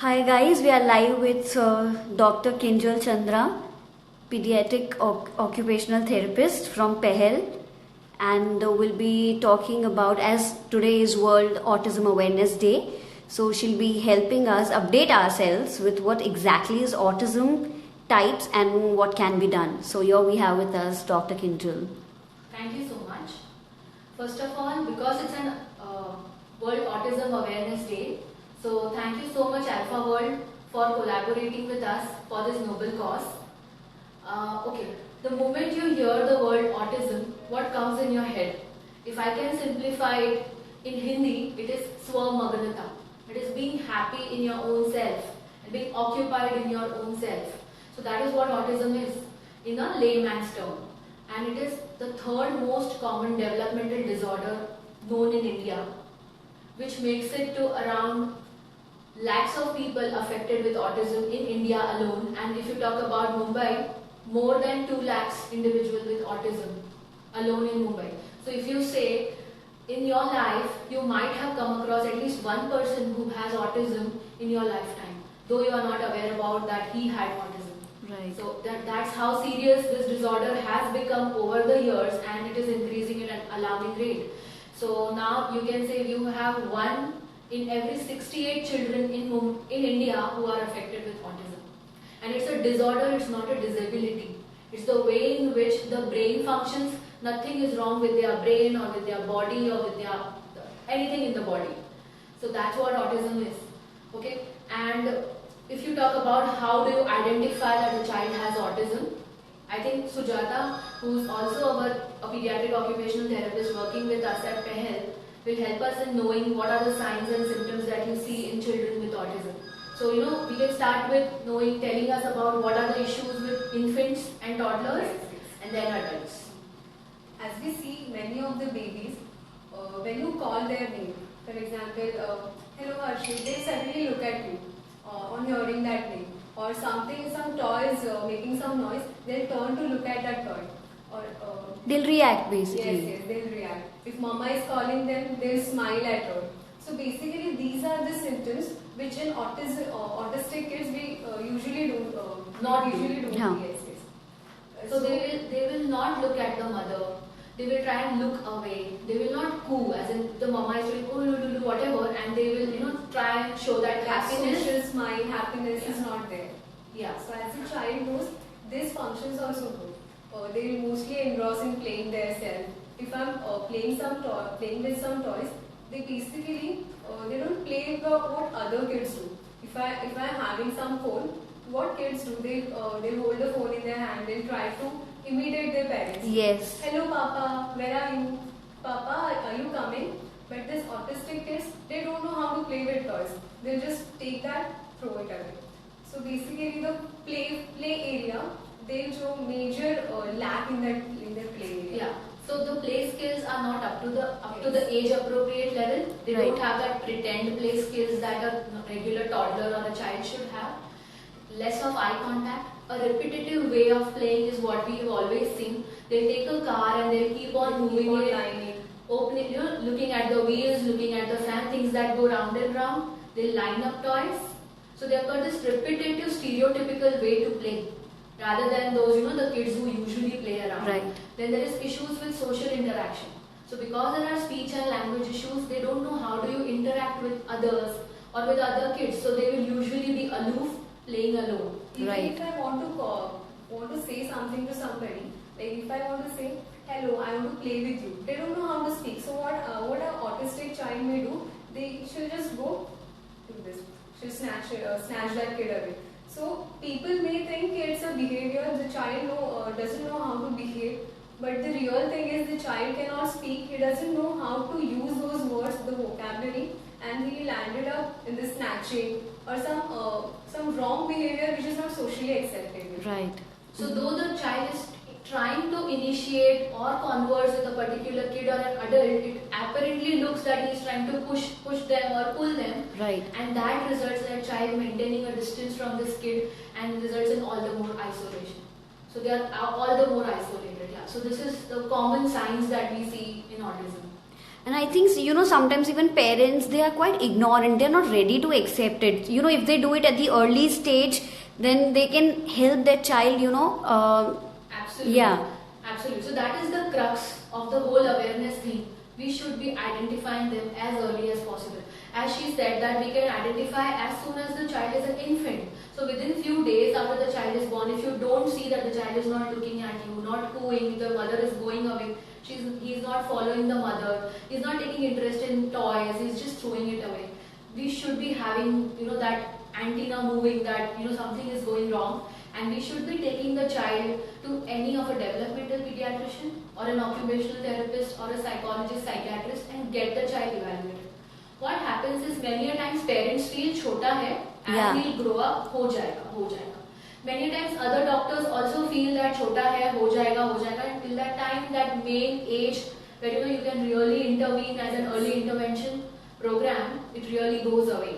Hi guys, we are live with Dr. Kinjal Chandra, pediatric occupational therapist from PEHEL, and we'll be talking about, as today is World Autism Awareness Day, so she'll be helping us update ourselves with what exactly is autism types and what can be done. So here we have with us Dr. Kinjal. Thank you so much. First of all, because it's an World Autism Awareness Day, so thank you so much Alpha World for collaborating with us for this noble cause. Okay, the moment you hear the word autism, what comes in your head? If I can simplify it in Hindi, it is swamagnata. It is being happy in your own self and being occupied in your own self. So that is what autism is in a layman's term. And it is the third most common developmental disorder known in India, which makes it to around lakhs of people affected with autism in India alone. And if you talk about Mumbai, more than 2 lakhs individuals with autism alone in Mumbai. So if you say in your life you might have come across at least one person who has autism in your lifetime, though you are not aware about that he had autism. Right. So that's how serious this disorder has become over the years, and it is increasing at an alarming rate. So now you can say you have one in every 68 children in India who are affected with autism. And it's a disorder, it's not a disability. It's the way in which the brain functions. Nothing is wrong with their brain or with their body or with their anything in the body. So that's what autism is. Okay? And if you talk about how do you identify that a child has autism, I think Sujata, who's also a pediatric occupational therapist working with us at PEHEL, will help us in knowing what are the signs and symptoms that you see in children with autism. So, we can start with telling us about what are the issues with infants and toddlers and then adults. As we see many of the babies, when you call their name, for example, hello Harshit, they suddenly look at you on hearing that name. Or some toys making some noise, they'll turn to look at that toy. Or They'll react basically. Yes, they'll react. If mama is calling them, they'll smile at her. So basically, these are the symptoms which in autistic kids we usually don't. Yeah. Yes. So they will not look at the mother. They will try and look away. They will not coo, as in the mama is doing do whatever, and they will try and show that happiness. Social smile, happiness is not there. Yeah. So as a child knows, these functions also go. They will mostly engross in playing themselves. If I'm playing with some toys, they basically they don't play what other kids do. If I'm having some phone, what kids do? They hold the phone in their hand. They try to imitate their parents. Yes. Hello, Papa. Where are you? Papa, are you coming? But this autistic kids, they don't know how to play with toys. They'll just take that, throw it away. So basically, the play area, they'll show major lack in that play area. Yeah. So the play skills are not up to the age appropriate level. They Right. don't have that pretend play skills that a regular toddler or a child should have. Less of eye contact. A repetitive way of playing is what we have always seen. They'll take a car and they'll keep on moving it, opening, looking at the wheels, looking at the fan, things that go round and round. They'll line up toys. So they've got this repetitive, stereotypical way to play, rather than those, the kids who usually play around. Right. Then there is issues with social interaction. So because there are speech and language issues, they don't know how do you interact with others or with other kids. So they will usually be aloof, playing alone. Even Right. if I want to say something to somebody, like if I want to say, hello, I want to play with you, they don't know how to speak. So what an autistic child may do, she'll just go do this. She'll snatch that kid away. So people may think it's a behavior, the child doesn't know how to behave, but the real thing is the child cannot speak, he doesn't know how to use those words, the vocabulary, and he landed up in the snatching or some wrong behavior which is not socially acceptable. Right. So though the child is trying to initiate or converse with a particular kid or an adult, it apparently looks that he is trying to push them or pull them. Right. And that results in a child maintaining a distance from this kid and results in all the more isolation. So they are all the more isolated. Yeah. So this is the common signs that we see in autism. And I think, sometimes even parents, they are quite ignorant. They're not ready to accept it. If they do it at the early stage, then they can help their child, Absolutely. yeah. Absolutely. So that is the crux of the whole awareness thing. We should be identifying them as early as possible. As she said that we can identify as soon as the child is an infant. So within few days after the child is born, if you don't see that the child is not looking at you, not cooing, the mother is going away, he's not following the mother, he's not taking interest in toys, he's just throwing it away. We should be having, that antenna moving, that, something is going wrong. And we should be taking the child to any of a developmental pediatrician or an occupational therapist or a psychologist, psychiatrist and get the child evaluated. What happens is many a times parents feel chota hai, as Yeah. he'll grow up, ho jayega. Many a times other doctors also feel that chota hai, ho jayega, until that time, that main age where you can really intervene as an early intervention program, it really goes away.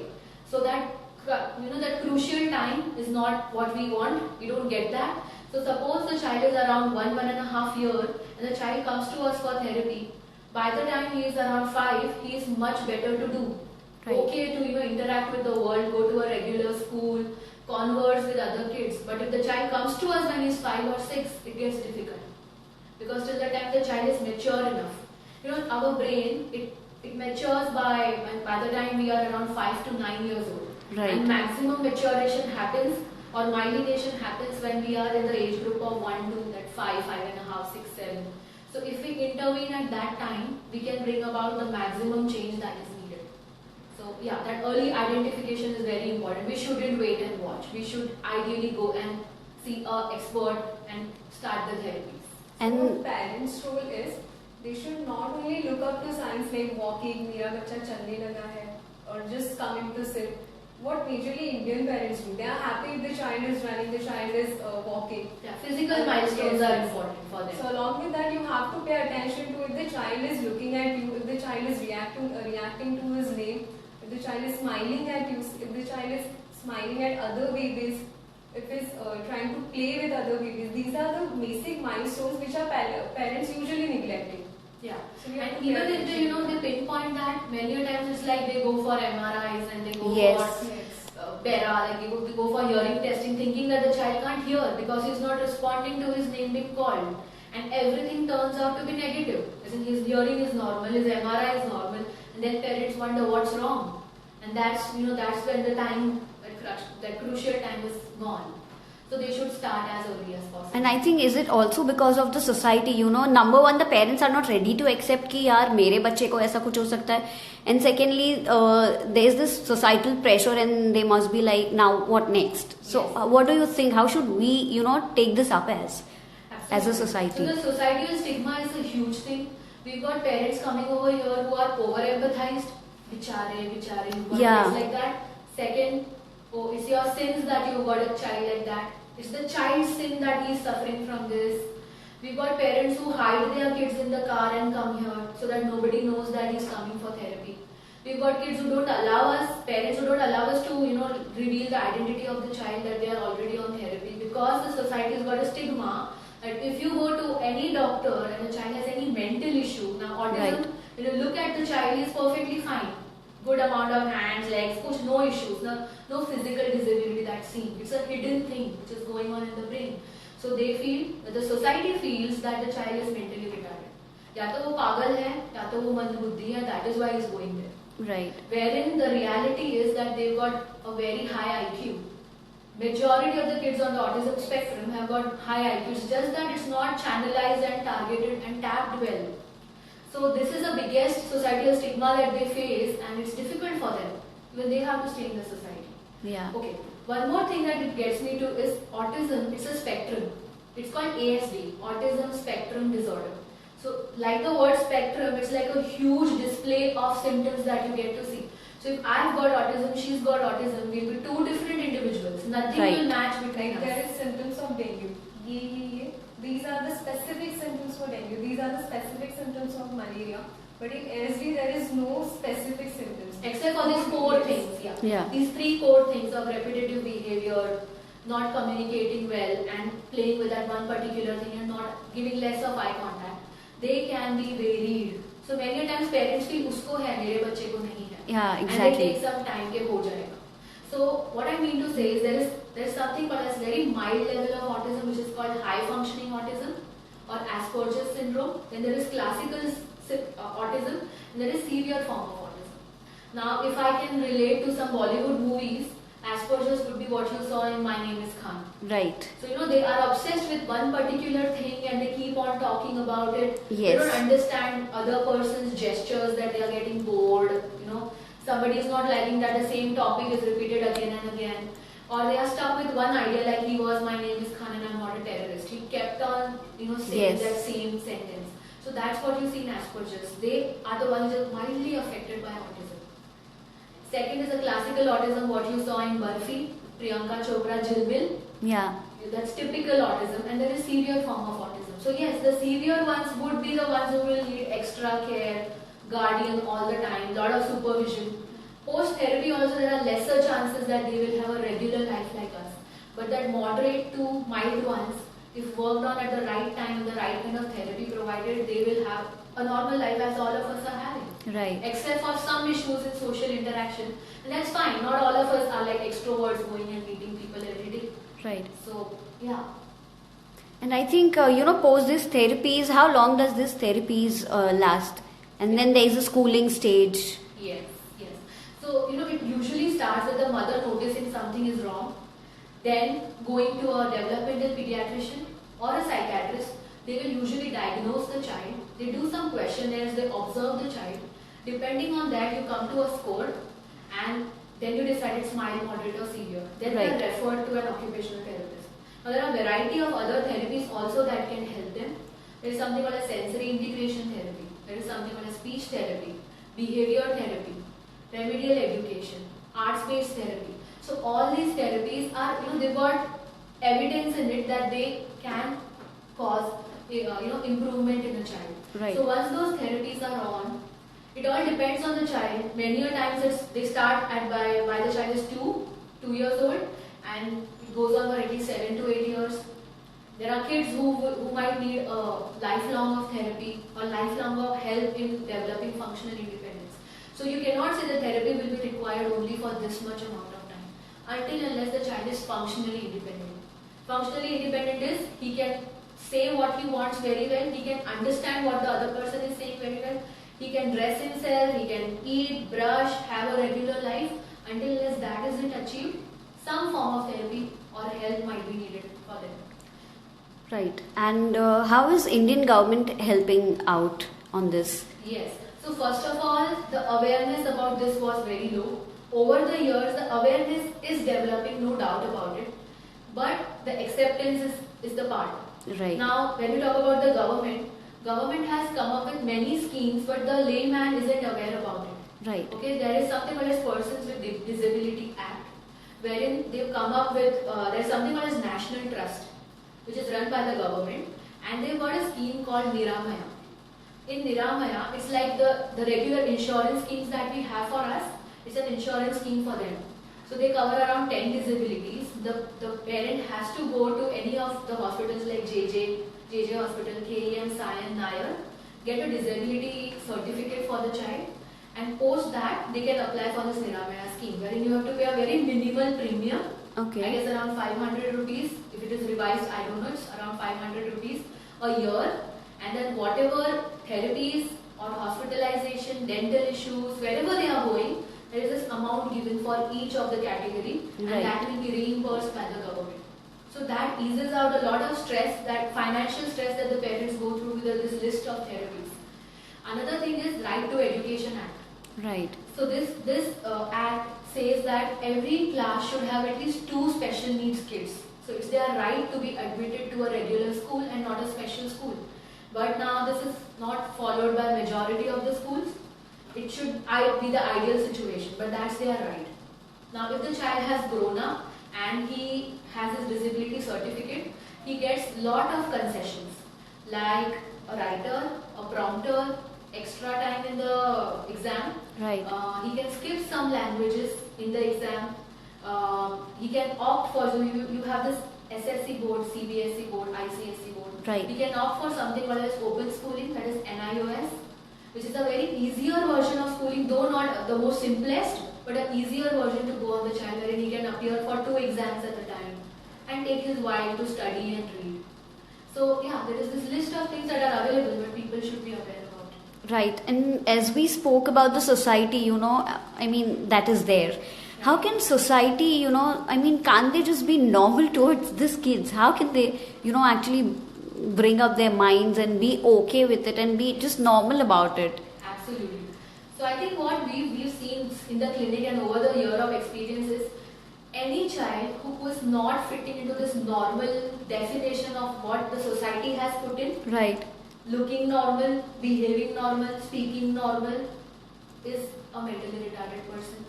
So that that crucial time is not what we want. We don't get that. So suppose the child is around 1.5 years and the child comes to us for therapy. By the time he is around 5, he is much better to do. Right. Okay to interact with the world, go to a regular school, converse with other kids. But if the child comes to us when he is 5 or 6, it gets difficult. Because till the time the child is mature enough. Our brain, it matures by the time we are around 5 to 9 years old. Right. And maximum maturation happens or myelination happens when we are in the age group of 1 to that 5, 5.5, 6, 7. So if we intervene at that time, we can bring about the maximum change that is needed. So yeah, that early identification is very important. We shouldn't wait and watch. We should ideally go and see an expert and start the therapies. And What parents' role is, they should not only look up to signs like walking, mera bacha chalne laga hai, or just coming to sit. What majorly Indian parents do, they are happy if the child is running, the child is walking. Yeah, physical milestones are important for them. So along with that, you have to pay attention to if the child is looking at you, if the child is reacting to his name, if the child is smiling at you, if the child is smiling at other babies, if he's trying to play with other babies. These are the basic milestones which are parents usually neglecting. Yeah, So we have and to even pay if they pinpoint that, many a times it's like they go for MRIs and they go Yes. for Yes. Bera, like they go for hearing testing, thinking that the child can't hear because he's not responding to his name being called, and everything turns out to be negative. As in his hearing is normal, his MRI is normal, and then parents wonder what's wrong, and that's when the time that crucial time is gone. So they should start as early as possible. And I think, is it also because of the society? Number one, the parents are not ready to accept कि यार मेरे बच्चे को ऐसा कुछ हो सकता है. And secondly, there is this societal pressure, and they must be like, now what next? So Yes. what do you think? How should we, take this up as a Absolutely. society? So the societal stigma is a huge thing. We've got parents coming over here who are over empathized. Bichare, you've got Yeah. kids like that. Second, it's your sins that you've got a child like that. It's the child's sin that he's suffering from this. We've got parents who hide their kids in the car and come here so that nobody knows that he's coming for therapy. We've got kids who don't allow us, parents who don't allow us to, reveal the identity of the child that they are already on therapy, because the society has got a stigma that if you go to any doctor and the child has any mental issue, now autism, when you look at the child, he's perfectly fine. Good amount of hands, legs, no issues, no physical disability that's seen. It's a hidden thing which is going on in the brain. So they feel, the society feels that the child is mentally retarded. या तो वो पागल है, या तो वो मंदबुद्धि है, that is why he's going there. Right. Wherein the reality is that they've got a very high IQ. Majority of the kids on the autism spectrum have got high IQ. It's just that it's not channelized and targeted and tapped well. So this is the biggest societal stigma that they face, and it's difficult for them when they have to stay in the society. Yeah. Okay, one more thing that it gets me to is autism. It's a spectrum. It's called ASD, Autism Spectrum Disorder. So like the word spectrum, it's like a huge display of symptoms that you get to see. So if I've got autism, she's got autism, we'll be two different individuals. Nothing Right. will match between Like us. there is symptoms of dengue. Ye. These are the specific symptoms for dengue. These are the specific symptoms of malaria. But in ASD, there is no specific symptoms. Except for these core things, yeah. Yeah. These three core things of repetitive behavior, not communicating well, and playing with that one particular thing and not giving less of eye contact. They can be varied. So many times parents feel उसको है मेरे बच्चे को नहीं है. Yeah, And exactly. they take some time के हो जाएगा. So what I mean to say is there is something called as very mild level of autism, which is called high functioning autism or Asperger's syndrome. Then there is classical autism, and there is severe form of autism. Now, if I can relate to some Bollywood movies, Asperger's would be what you saw in My Name is Khan. Right. So they are obsessed with one particular thing and they keep on talking about it. Yes. They don't understand other person's gestures, that they are getting bored. Somebody is not liking that the same topic is repeated again and again. Or they are stuck with one idea, like he was, my name is Khan and I'm not a terrorist. He kept on saying Yes. that same sentence. So that's what you see in Asperger's. They are the ones who are mildly affected by autism. Second is a classical autism, what you saw in Burfi, Priyanka Chopra, Jilbil. Yeah. That's typical autism, and there is severe form of autism. So yes, the severe ones would be the ones who will need extra care, guardian all the time, lot of supervision. Post therapy also there are lesser chances that they will have a regular life like us. But that moderate to mild ones, if worked on at the right time, the right kind of therapy provided, they will have a normal life as all of us are having. Right. Except for some issues in social interaction, and that's fine. Not all of us are like extroverts going and meeting people every day. Right. So yeah. And I think, post these therapies, how long does this therapies last? And then there is a schooling stage. Yes, yes. So, it usually starts with the mother noticing something is wrong, then going to a developmental pediatrician or a psychiatrist. They will usually diagnose the child. They do some questionnaires, they observe the child. Depending on that, you come to a score and then you decide it's mild, moderate or severe. Then Right. they are referred to an occupational therapist. Now, there are a variety of other therapies also that can help them. There is something called a sensory integration therapy. There is something called a speech therapy, behavior therapy, remedial education, arts-based therapy. So all these therapies are, they've got evidence in it that they can cause, improvement in a child. Right. So once those therapies are on, it all depends on the child. Many a times they start by the child is 2 years old, and it goes on for at least 7 to 8 years. There are kids who might need a lifelong of therapy or lifelong of help in developing functional independence. So you cannot say the therapy will be required only for this much amount of time, until unless the child is functionally independent. Functionally independent is he can say what he wants very well, he can understand what the other person is saying very well, he can dress himself, he can eat, brush, have a regular life. Until unless that isn't achieved, some form of therapy or help might be needed for them. Right. And how is Indian government helping out on this? Yes. So first of all, the awareness about this was very low. Over the years, the awareness is developing, no doubt about it. But the acceptance is the part. Right. Now, when you talk about the government has come up with many schemes, but the layman isn't aware about it. Right. Okay, there is something called as Persons with Disability Act, wherein they've come up with, there's something called as National Trust, which is run by the government, and they've got a scheme called Niramaya. In Niramaya, it's like the regular insurance schemes that we have for us, it's an insurance scheme for them. So they cover around 10 disabilities. The parent has to go to any of the hospitals like JJ Hospital, KEM, Sion, Nair, get a disability certificate for the child, and post that they can apply for this Niramaya scheme, wherein you have to pay a very minimal premium. Okay. I guess around 500 rupees. If it is revised, I don't know, it's around 500 rupees a year. And then whatever therapies or hospitalization, dental issues, wherever they are going, there is this amount given for each of the category, Right. and that will be reimbursed by the government. So that eases out a lot of stress, that financial stress that the parents go through with this list of therapies. Another thing is Right to Education Act. Right. So this act says that every class should have at least 2 special needs kids. So it's their right to be admitted to a regular school and not a special school. But now this is not followed by majority of the schools. It should be the ideal situation, but that's their right. Now if the child has grown up and he has his disability certificate, he gets lot of concessions like a writer, a prompter, extra time in the exam. Right. He can skip some languages in the exam. He can opt for, so you have this SSC board, CBSE board, ICSE board. Right. He can opt for something called as open schooling, that is NIOS. which is a very easier version of schooling, though not the most simplest, but an easier version to go on the child, wherein he can appear for 2 exams at a time and take his while to study and read. So yeah, there is this list of things that are available, but people should be aware about it. Right. And as we spoke about the society, I mean, that is there. How can society, I mean, can't they just be normal towards these kids? How can they, actually bring up their minds and be okay with it and be just normal about it? Absolutely. So I think what we've seen in the clinic and over the year of experience is any child who was not fitting into this normal definition of what the society has put in, Right. looking normal, behaving normal, speaking normal, is a mentally retarded person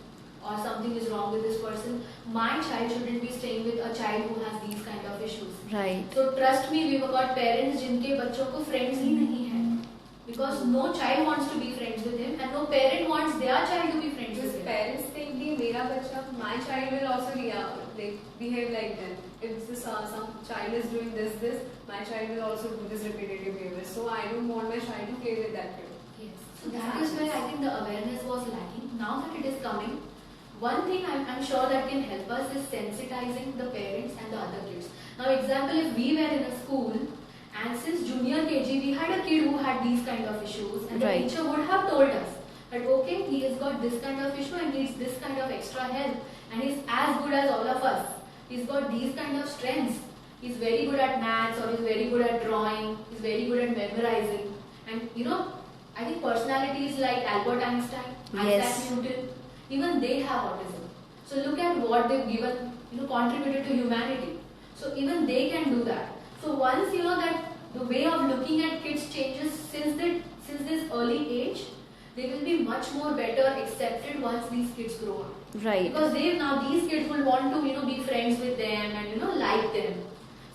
or something is wrong with this person. My child shouldn't be staying with a child who has these kind of issues. Right. So trust me, we've got parents जिनके बच्चों को friends ही नहीं है, because no child wants to be friends with him and no parent wants their child to be friends with Because him. parents think कि मेरा बच्चा, my child will also behave like them. If some child is doing this, my child will also do this repetitive behavior. So I don't want my child to play with that kid. Yes. So that is where I think the awareness was lacking. Now that it is coming, one thing I'm sure that can help us is sensitizing the parents and the other kids. Now, example, if we were in a school and since junior KG we had a kid who had these kind of issues, and the Right. teacher would have told us that okay, he has got this kind of issue and needs this kind of extra help, and he's as good as all of us. He's got these kind of strengths. He's very good at maths, or he's very good at drawing. He's very good at memorizing. And I think personalities like Albert Einstein, Yes. Isaac Newton, even they have autism. So look at what they've given, contributed to humanity. So even they can do that. So once that the way of looking at kids changes since this early age, they will be much more better accepted once these kids grow up. Right. Because these kids will want to be friends with them and like them.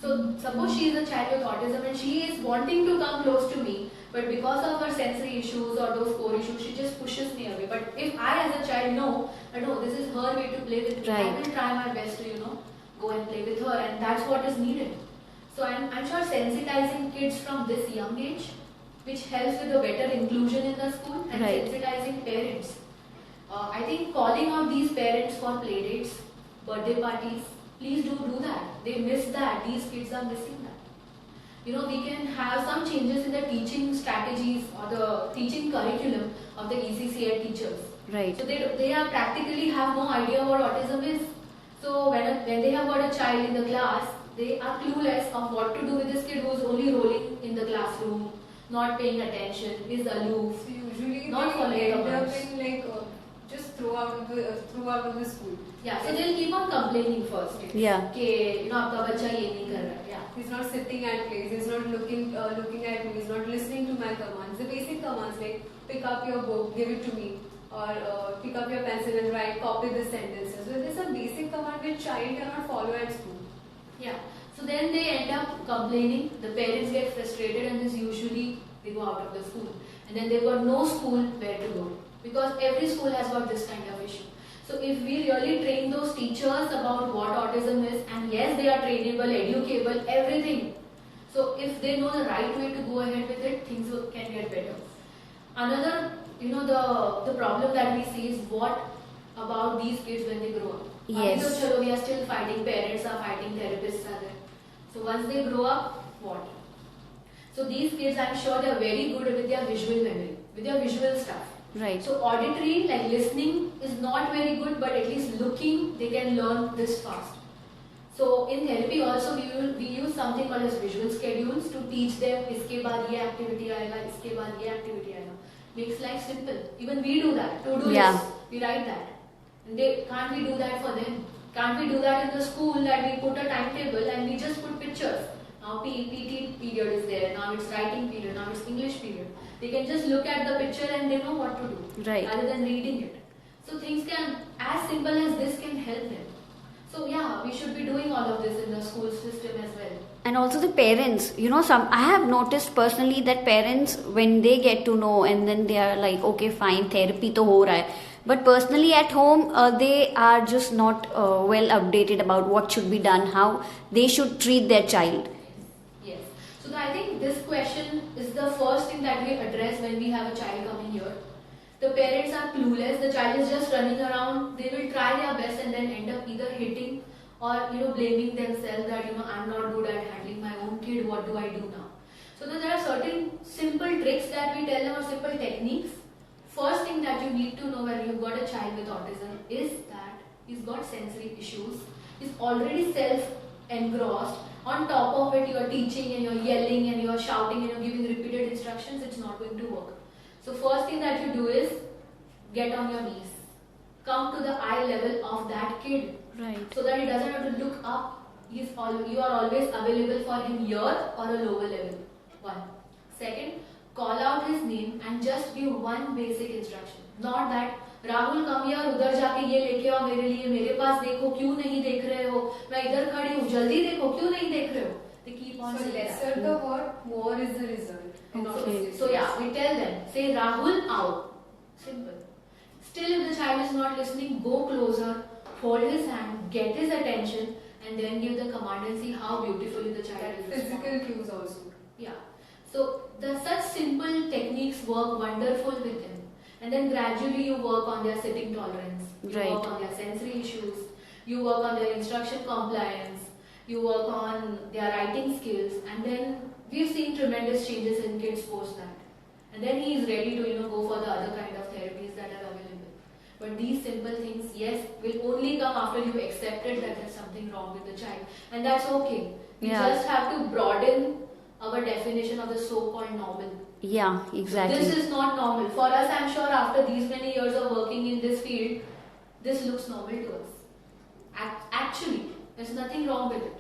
So suppose she is a child with autism and she is wanting to come close to me, but because of her sensory issues or those core issues, she just pushes me away. But if I as a child know that no, this is her way to play with me, I Right. will try my best to go and play with her, and that's what is needed. So I'm sure sensitizing kids from this young age, which helps with a better inclusion in the school, and Right. sensitizing parents. I think calling out these parents for play dates, birthday parties, please do that. They miss that. These kids are missing that. We can have some changes in the teaching strategies or the teaching curriculum of the ECCI teachers. Right. So they are practically have no idea what autism is. So when they have got a child in the class, they are clueless of what to do with this kid who is only rolling in the classroom, not paying attention, is aloof. So usually Not they following end the up words. in just throw out of the school. Yeah, so they'll keep on complaining first. Yeah. कि आपका बच्चा ये नहीं कर रहा है. Yeah. He's not sitting at place. He's not looking at me. He's not listening to my commands. The basic commands like pick up your book, give it to me, or pick up your pencil and write, copy the sentences. So there's some basic command which child cannot follow at school. Yeah. So then they end up complaining. The parents get frustrated, and this usually they go out of the school, and then they've got no school where to go because every school has got this kind of issue. So if we really train those teachers about what autism is, and yes, they are trainable, educable, everything. So if they know the right way to go ahead with it, things can get better. Another, the problem that we see is what about these kids when they grow up. Yes. So chalo, we are still fighting, parents are fighting, therapists are there. So once they grow up, what? So these kids, I'm sure they're very good with their visual memory, with their visual stuff. Right. So auditory, like listening, is not very good, but at least looking, they can learn this fast. So in therapy also we use something called as visual schedules to teach them इसके बाद ये activity आएगा, इसके बाद ये activity आएगा. Makes life simple. Even we do that. To do Yeah. list, we write that. And can't we do that for them? Can't we do that in the school that we put a timetable and we just put pictures? Now PT period is there. Now it's writing period. Now it's English period. They can just look at the picture and they know what to do. Right. Rather than reading it. So things can, as simple as this can help them. So yeah, we should be doing all of this in the school system as well. And also the parents, I have noticed personally that parents, when they get to know and then they are like, okay, fine, therapy to ho raha hai. But personally at home, they are just not well updated about what should be done, how they should treat their child. Yes. So I think this question is the first thing that we address when we have a child coming The parents are clueless, the child is just running around, they will try their best and then end up either hitting or blaming themselves that I'm not good at handling my own kid, what do I do now? So then there are certain simple tricks that we tell them or simple techniques. First thing that you need to know when you've got a child with autism is that he's got sensory issues, he's already self-engrossed. On top of it, you're teaching and you're yelling and you're shouting and you're giving repeated instructions, it's not going to work. So first thing that you do is get on your knees. Come to the eye level of that kid. Right. So that he doesn't have to look up. You are always available for him here or a lower level. One. Second, call out his name and just give one basic instruction. Not that Rahul come here, उधर जाके ये लेके आओ मेरे लिए, मेरे पास देखो क्यों नहीं देख रहे हो, मैं इधर खड़ी हूँ जल्दी देखो क्यों नहीं देख रहे हो. They keep on So saying lesser that. the word, more is the result. Okay. So yeah, we tell them, say Rahul out. Simple. Still if the child is not listening, go closer, hold his hand, get his attention and then give the command and see how beautifully the child will respond. Physical cues also. Yeah. So such simple techniques work wonderful with them. And then gradually you work on their sitting tolerance. You Right. work on their sensory issues. You work on their instruction compliance. You work on their writing skills. And then we've seen tremendous changes in kids post that. And then he is ready to go for the other kind of therapies that are available. But these simple things, yes, will only come after you accepted that there's something wrong with the child. And that's okay. We Yeah. just have to broaden our definition of the so-called normal. Yeah, exactly. This is not normal. For us, I'm sure after these many years of working in this field, this looks normal to us. Actually, there's nothing wrong with it.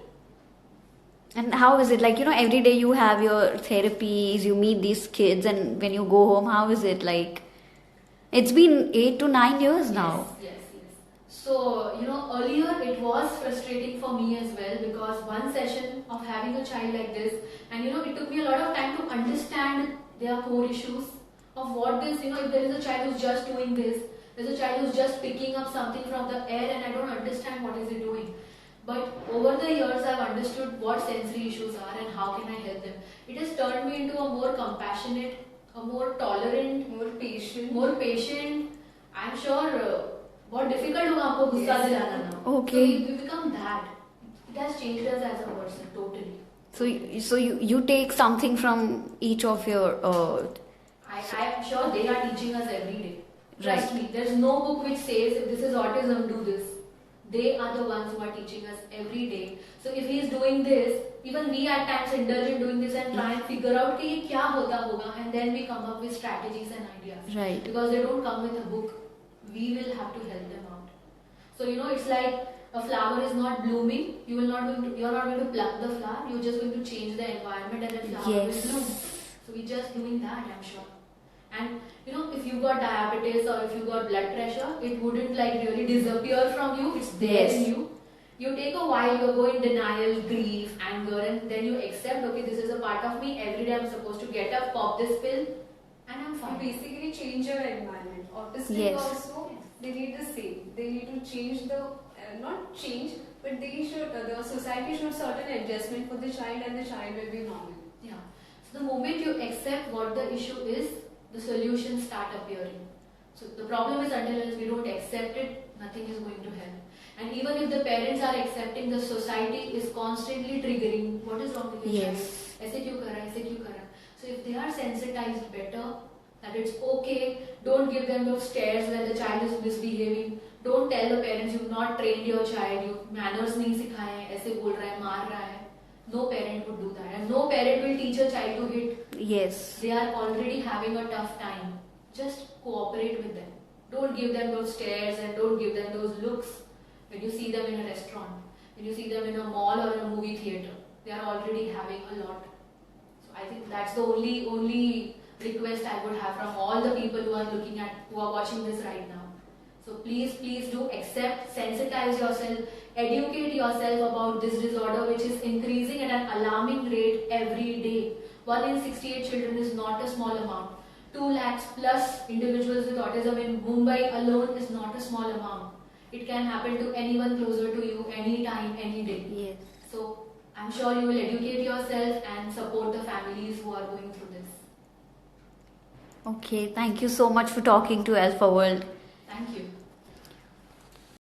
And how is it like, every day you have your therapies, you meet these kids, and when you go home, how is it like? It's been 8 to 9 years now. Yes. So, earlier it was frustrating for me as well because one session of having a child like this, and it took me a lot of time to understand their core issues of what this, if there is a child who's just doing this, there's a child who's just picking up something from the air and I don't understand what is he doing. But over the years I've understood what sensory issues are and how can I help them. It has turned me into a more compassionate, a more tolerant, more patient. I'm sure बहुत difficult होगा आपको गुस्सा दिलाना ना. Okay. So we become that. It has changed us as a person totally. So you take something from each of your I am sure they are teaching us every day. Trust Right. me. There's no book which says if this is autism, do this. They are the ones who are teaching us every day. So if he is doing this, even we at times indulge in doing this and try and figure out कि ये क्या होता होगा, and then we come up with strategies and ideas. Right. Because they don't come with a book. We will have to help them out. So it's like a flower is not blooming. You're not going to pluck the flower. You're just going to change the environment and the flower Yes. will bloom. So we're just doing that, I'm sure. And if you got diabetes or if you got blood pressure, it wouldn't really disappear from you. It's there Yes. in you. You take a while, you go in denial, grief, anger, and then you accept, okay, this is a part of me. Every day I'm supposed to get up, pop this pill, and I'm You fine. basically change your environment. Autistic Yes. also, they need the same. They need to change not change, but the society should certain adjustment for the child and the child will be normal. Yeah. So the moment you accept what the issue is, the solutions start appearing. So the problem is until we don't accept it, nothing is going to help. And even if the parents are accepting, the society is constantly triggering. What is wrong with your Yes. child? ऐसे क्यों कर रहा है? ऐसे क्यों कर रहा है? So if they are sensitized better, that it's okay, don't give them those stares when the child is misbehaving. Don't tell the parents you've not trained your child, you manners नहीं सिखाए हैं, ऐसे बोल रहा है, मार रहा है. No parent would do that, and no parent will teach a child to hit. Yes. They are already having a tough time. Just cooperate with them. Don't give them those stares and don't give them those looks when you see them in a restaurant, when you see them in a mall or in a movie theater. They are already having a lot. So I think that's the only request I would have from all the people who are watching this right now. So please do accept, sensitize yourself, educate yourself about this disorder which is increasing at an alarming rate every day. 1 in 68 children is not a small amount. 2 lakhs plus individuals with autism in Mumbai alone is not a small amount. It can happen to anyone closer to you, anytime, any day. Yes. So I'm sure you will educate yourself and support the families who are going through this. Okay, thank you so much for talking to Alpha World. Thank you.